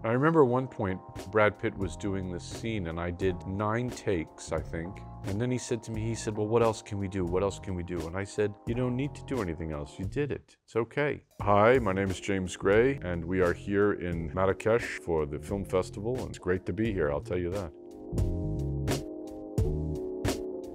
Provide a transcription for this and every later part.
I remember at one point, Brad Pitt was doing this scene and I did 9 takes, I think. And then he said to me, he said, well, what else can we do? What else can we do? And I said, you don't need to do anything else. You did it. It's okay. Hi, my name is James Gray, and we are here in Marrakesh for the film festival. And it's great to be here, I'll tell you that.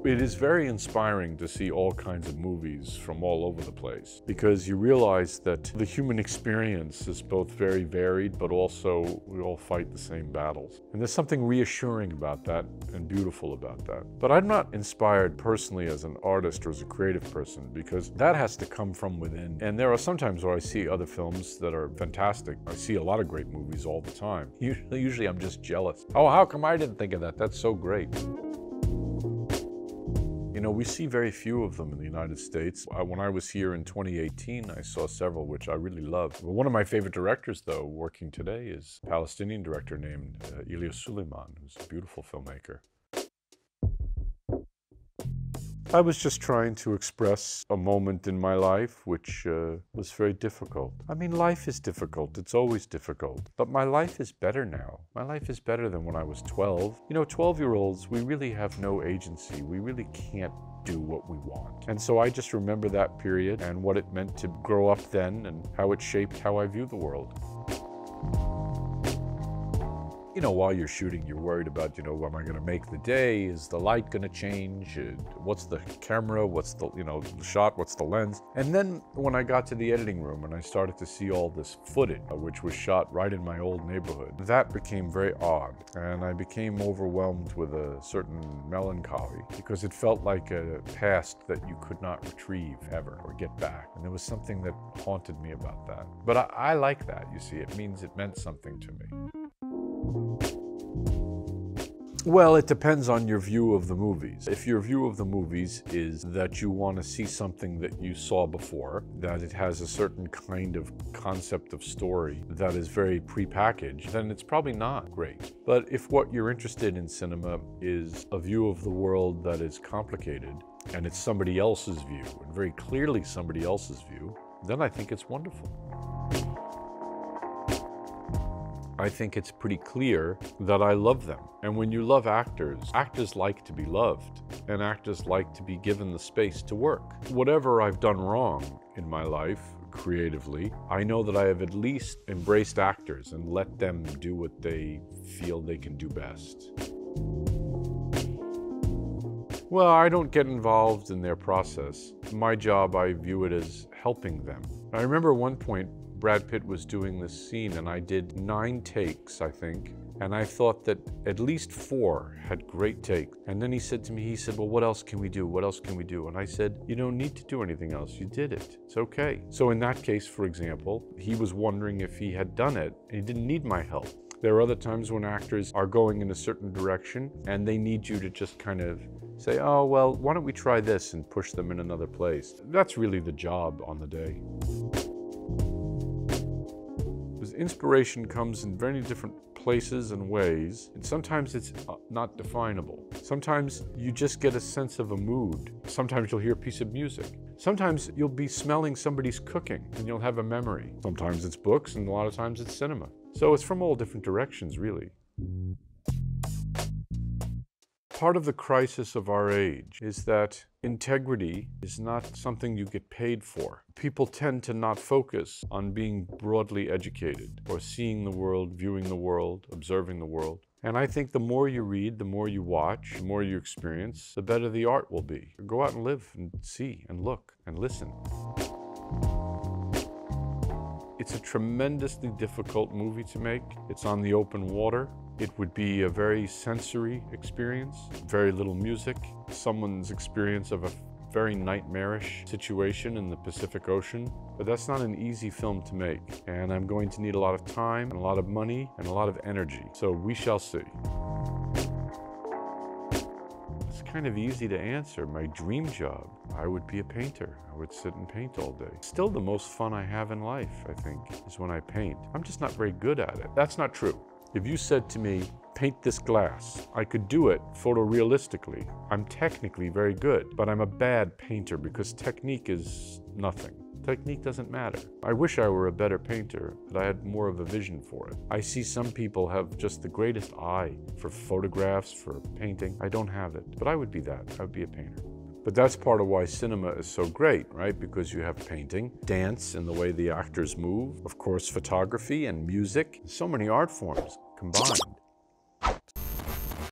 It is very inspiring to see all kinds of movies from all over the place, because you realize that the human experience is both very varied, but also we all fight the same battles. And there's something reassuring about that and beautiful about that. But I'm not inspired personally as an artist or as a creative person, because that has to come from within. And there are some times where I see other films that are fantastic. I see a lot of great movies all the time. Usually I'm just jealous. Oh, how come I didn't think of that? That's so great. You know, we see very few of them in the United States. When I was here in 2018, I saw several which I really loved. One of my favorite directors, though, working today is a Palestinian director named Ilyas Suleiman, who's a beautiful filmmaker. I was just trying to express a moment in my life which was very difficult. I mean, life is difficult. It's always difficult. But my life is better now. My life is better than when I was 12. You know, 12-year-olds, we really have no agency. We really can't do what we want. And so I just remember that period and what it meant to grow up then and how it shaped how I view the world. You know, while you're shooting, you're worried about, you know, am I going to make the day? Is the light going to change? What's the camera? What's the, you know, the shot? What's the lens? And then when I got to the editing room and I started to see all this footage, which was shot right in my old neighborhood, that became very odd. And I became overwhelmed with a certain melancholy because it felt like a past that you could not retrieve ever or get back. And there was something that haunted me about that. But I like that, you see. It means it meant something to me. Well, it depends on your view of the movies. If your view of the movies is that you want to see something that you saw before, that it has a certain kind of concept of story that is very prepackaged, then it's probably not great. But if what you're interested in cinema is a view of the world that is complicated, and it's somebody else's view, and very clearly somebody else's view, then I think it's wonderful. I think it's pretty clear that I love them. And when you love actors, actors like to be loved, and actors like to be given the space to work. Whatever I've done wrong in my life, creatively, I know that I have at least embraced actors and let them do what they feel they can do best. Well, I don't get involved in their process. My job, I view it as helping them. I remember at one point, Brad Pitt was doing this scene and I did 9 takes, I think. And I thought that at least 4 had great takes. And then he said to me, he said, well, what else can we do? What else can we do? And I said, you don't need to do anything else. You did it. It's okay. So in that case, for example, he was wondering if he had done it and he didn't need my help. There are other times when actors are going in a certain direction and they need you to just kind of say, oh, well, why don't we try this and push them in another place? That's really the job on the day. Inspiration comes in very different places and ways, and sometimes it's not definable. Sometimes you just get a sense of a mood. Sometimes you'll hear a piece of music. Sometimes you'll be smelling somebody's cooking and you'll have a memory. Sometimes it's books and a lot of times it's cinema. So it's from all different directions, really. Part of the crisis of our age is that integrity is not something you get paid for. People tend to not focus on being broadly educated or seeing the world, viewing the world, observing the world. And I think the more you read, the more you watch, the more you experience, the better the art will be. Go out and live and see and look and listen. It's a tremendously difficult movie to make. It's on the open water. It would be a very sensory experience, very little music, someone's experience of a very nightmarish situation in the Pacific Ocean. But that's not an easy film to make. And I'm going to need a lot of time, and a lot of money, and a lot of energy. So we shall see. It's kind of easy to answer. My dream job, I would be a painter. I would sit and paint all day. Still the most fun I have in life, I think, is when I paint. I'm just not very good at it. That's not true. If you said to me, paint this glass, I could do it photorealistically. I'm technically very good, but I'm a bad painter because technique is nothing. Technique doesn't matter. I wish I were a better painter, but I had more of a vision for it. I see some people have just the greatest eye for photographs, for painting. I don't have it, but I would be that. I would be a painter. But that's part of why cinema is so great, right? Because you have painting, dance in the way the actors move, of course, photography and music, so many art forms combined.